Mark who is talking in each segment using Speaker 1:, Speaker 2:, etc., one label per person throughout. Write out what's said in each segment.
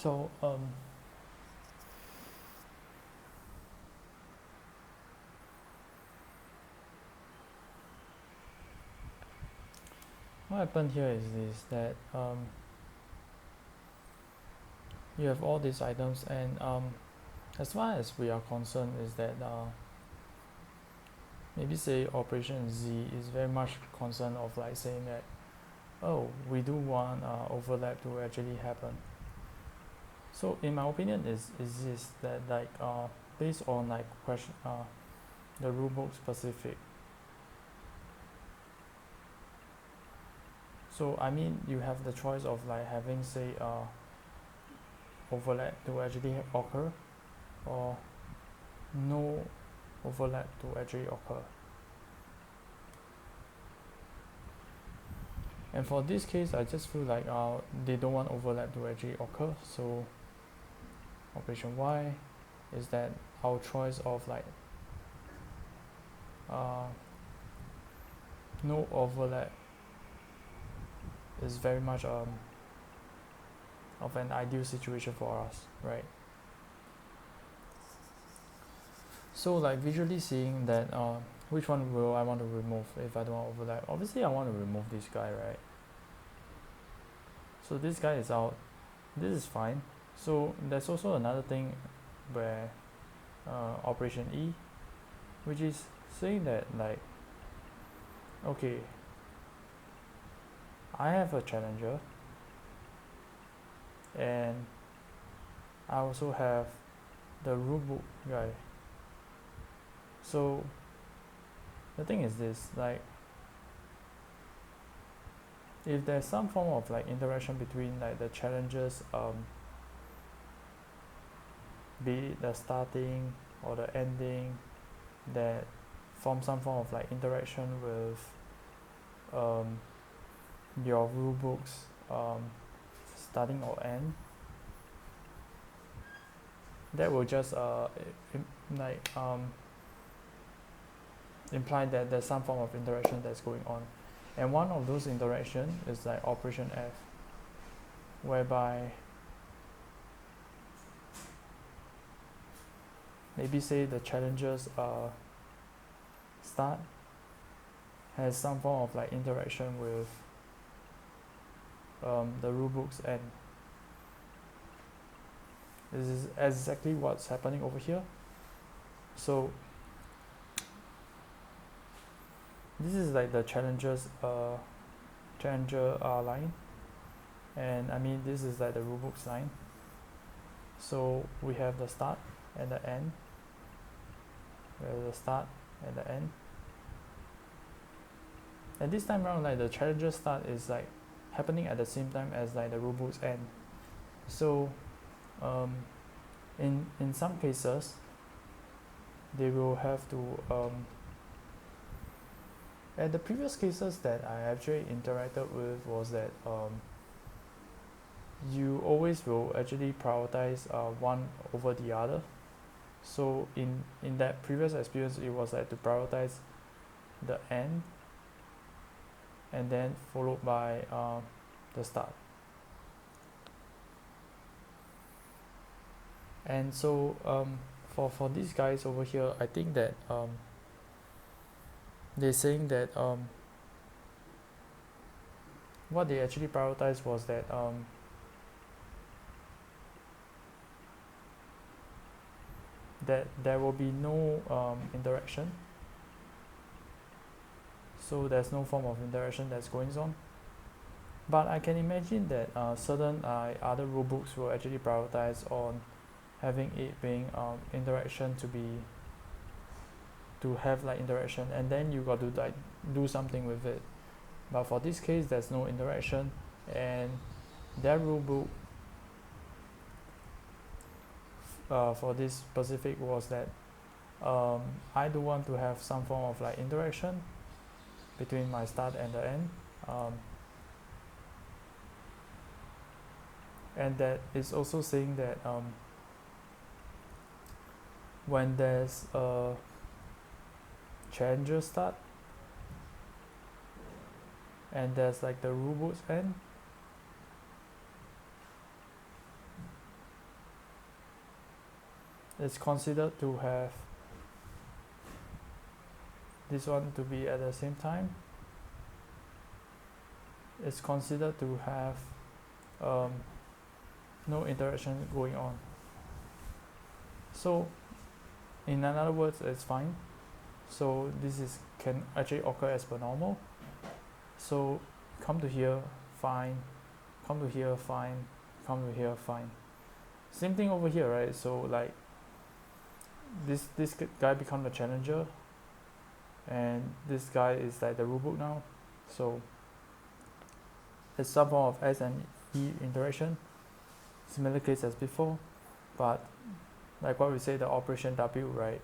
Speaker 1: So what happened here is this that you have all these items, and as far as we are concerned is that maybe say operation Z is very much concerned of like saying that, oh, we do want overlap to actually happen. So in my opinion is this that like based on like question the rulebook specific. So I mean you have the choice of like having say overlap to actually occur, or no overlap to actually occur. And for this case, I just feel like they don't want overlap to actually occur. So operation Y is that our choice of like uh, no overlap is very much of an ideal situation for us, right? So like visually seeing that which one will I want to remove if I don't want overlap? Obviously I want to remove this guy, right? So this guy is out. This is fine. So there's also another thing where operation E, which is saying that like, okay, I have a challenger and I also have the rulebook guy. So the thing is this, like, if there's some form of like interaction between like the challengers, be it the starting or the ending, that form some form of like interaction with your rulebooks starting or end, that will just like imply that there's some form of interaction that's going on. And one of those interaction is like operation F, whereby maybe say the challengers start has some form of like interaction with the rulebooks end. This is exactly what's happening over here. So this is like the challenger line, and I mean this is like the rulebooks line. So we have the start and the end. We have the start and the end. And this time around, like the challenger start is like happening at the same time as like the rulebooks end. So in some cases, they will have to and the previous cases that I actually interacted with was that you always will actually prioritize one over the other. So in that previous experience, it was like to prioritize the end and then followed by the start. And so for these guys over here, I think that they're saying that what they actually prioritized was that that there will be no interaction. So there's no form of interaction that's going on. But I can imagine that certain other rulebooks will actually prioritize on having it being interaction to have like interaction, and then you got to like do something with it. But for this case, there's no interaction, and their rulebook for this specific was that I do want to have some form of like interaction between my start and the end, and that is also saying that when there's a challenger start and there's like the rulebooks end, it's considered to have this one to be at the same time. It's considered to have no interaction going on. So in other words, it's fine. So this is can actually occur as per normal. So come to here, fine. Come to here, fine. Come to here, fine. Same thing over here, right? So like this guy become the challenger, and this guy is like the rulebook now. So it's some form of S and E interaction, similar case as before, but like what we say, the operation W, right?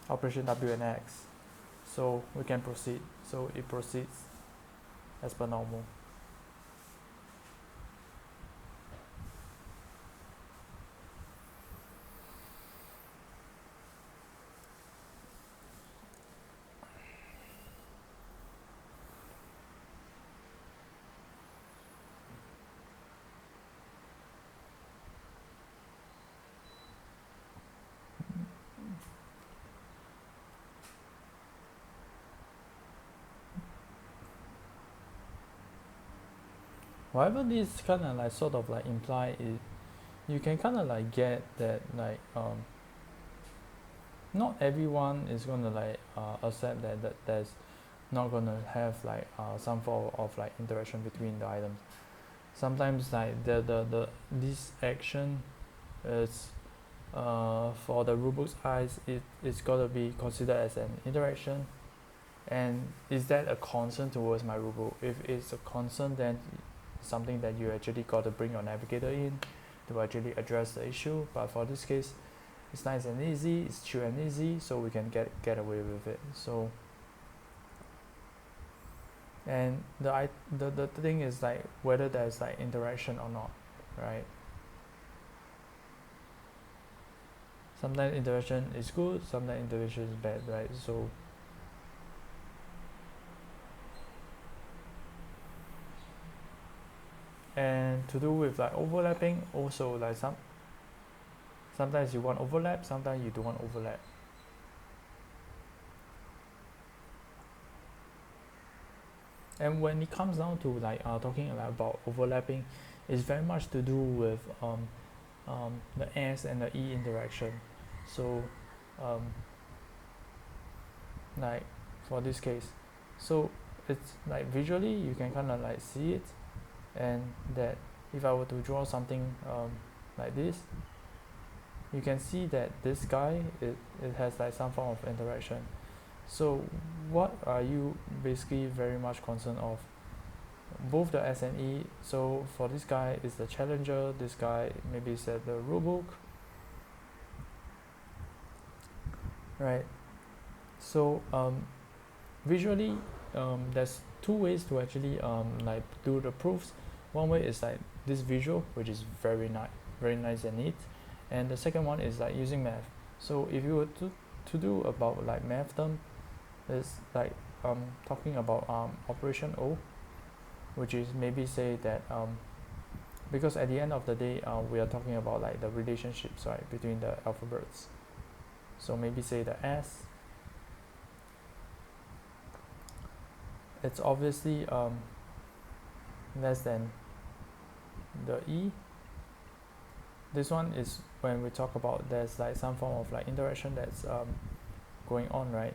Speaker 1: Operation W and X. So we can proceed. So it proceeds as per normal. Whatever this kind of like sort of like imply is, you can kind of like get that like not everyone is gonna like accept that there's not gonna have like some form of like interaction between the items. Sometimes like the this action is for the rulebook's eyes, it's gotta be considered as an interaction. And is that a concern towards my rulebook? If it's a concern, then something that you actually got to bring your navigator in to actually address the issue. But for this case, it's nice and easy, it's chill and easy, so we can get away with it. So and the thing is like whether there's like interaction or not, right? Sometimes interaction is good, sometimes interaction is bad, right? So and to do with like overlapping, also like sometimes you want overlap, sometimes you don't want overlap. And when it comes down to like talking about overlapping, it's very much to do with the S and the E interaction. So like for this case, so it's like visually you can kind of like see it, and that if I were to draw something like this, you can see that this guy, it has like some form of interaction. So what are you basically very much concerned of? Both the S and E. So for this guy is the challenger, this guy maybe is at the rulebook, right? So visually there's two ways to actually like do the proofs. One way is like this visual, which is very nice and neat, and the second one is like using math. So if you were to do about like math term, it's like talking about operation O, which is maybe say that because at the end of the day we are talking about like the relationships, right, between the alphabets. So maybe say the S, it's obviously less than the E. This one is when we talk about there's like some form of like interaction that's going on, right?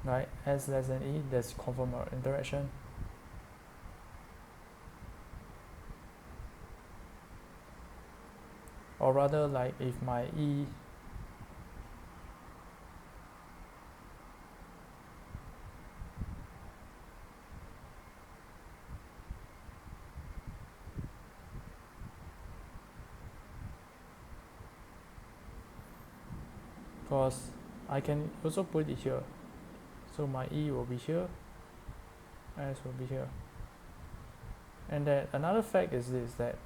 Speaker 1: Right, S less than E, there's confirm interaction. Or rather, like if my E because I can also put it here. So my E will be here, S will be here. And then another fact is this, that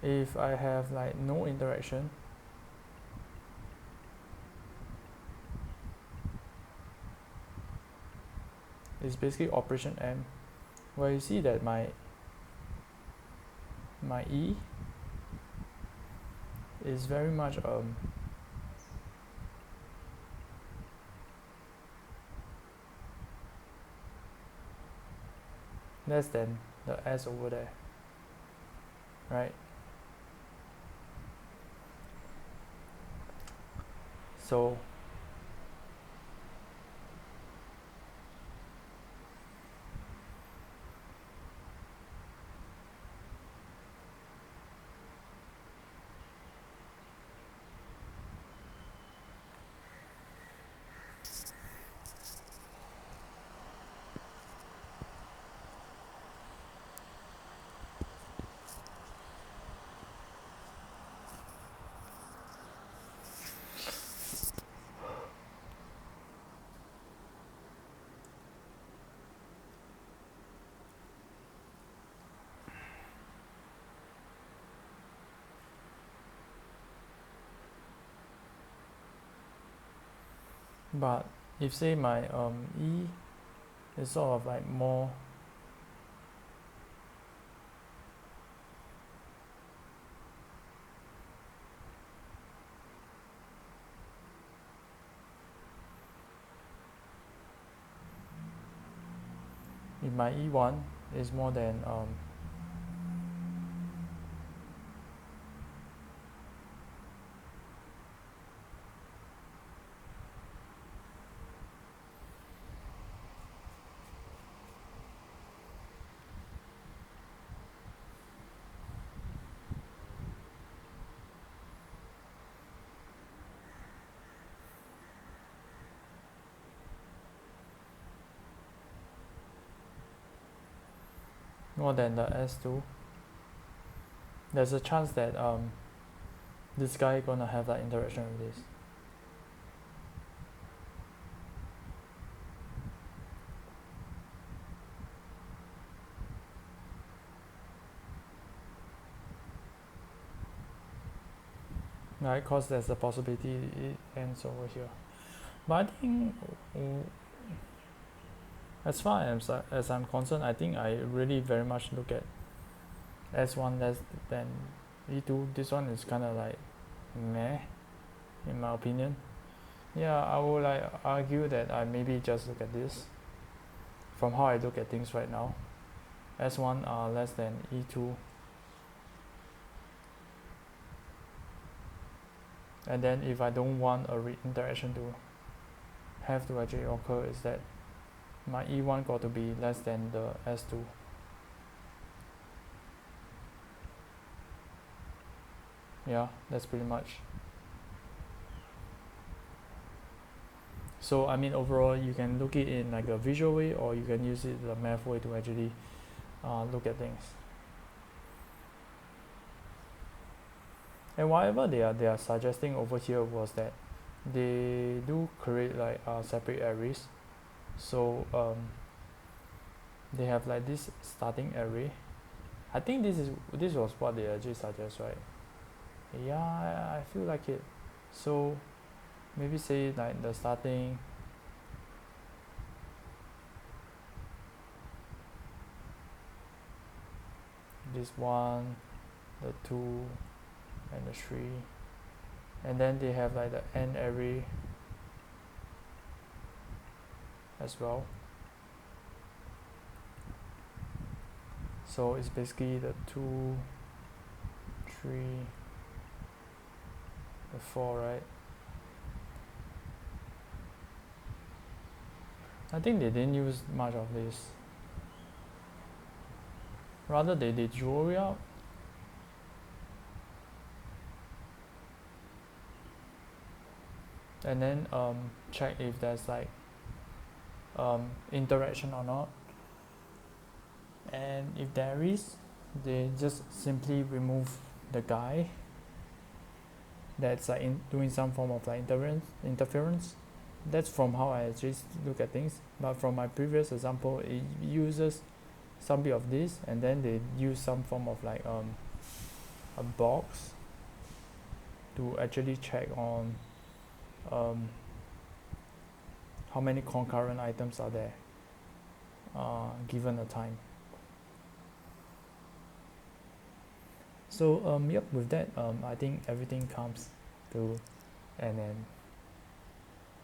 Speaker 1: if I have like no interaction, is basically operation M, where you see that my E is very much less than the S over there, right? So but if say my E is sort of like more if my E1 is more than the S2, there's a chance that this guy gonna have that interaction with this. Right, because there's a possibility it ends over here. But I think as far as I'm concerned, I think I really very much look at S1 less than E2. This one is kind of like meh, in my opinion. Yeah, I would like argue that I maybe just look at this from how I look at things right now. S1 are less than E2, and then if I don't want a interaction to have to actually occur, is that my E1 got to be less than the S2. Yeah, that's pretty much. So I mean, overall, you can look it in like a visual way, or you can use it the math way to actually look at things. And whatever they are suggesting over here was that they do create like separate arrays. So they have like this starting array. I think this was what they actually suggest, right? Yeah, I feel like it. So maybe say like the starting this one, the 2, and the 3, and then they have like the end array as well. So it's basically the 2, 3, the 4, right? I think they didn't use much of this. Rather they drew it out. And then check if there's like interaction or not. And if there is, they just simply remove the guy that's like doing some form of like interference. That's from how I just look at things. But from my previous example, it uses some bit of this, and then they use some form of like a box to actually check on how many concurrent items are there. given a time. So yep, with that I think everything comes to an end.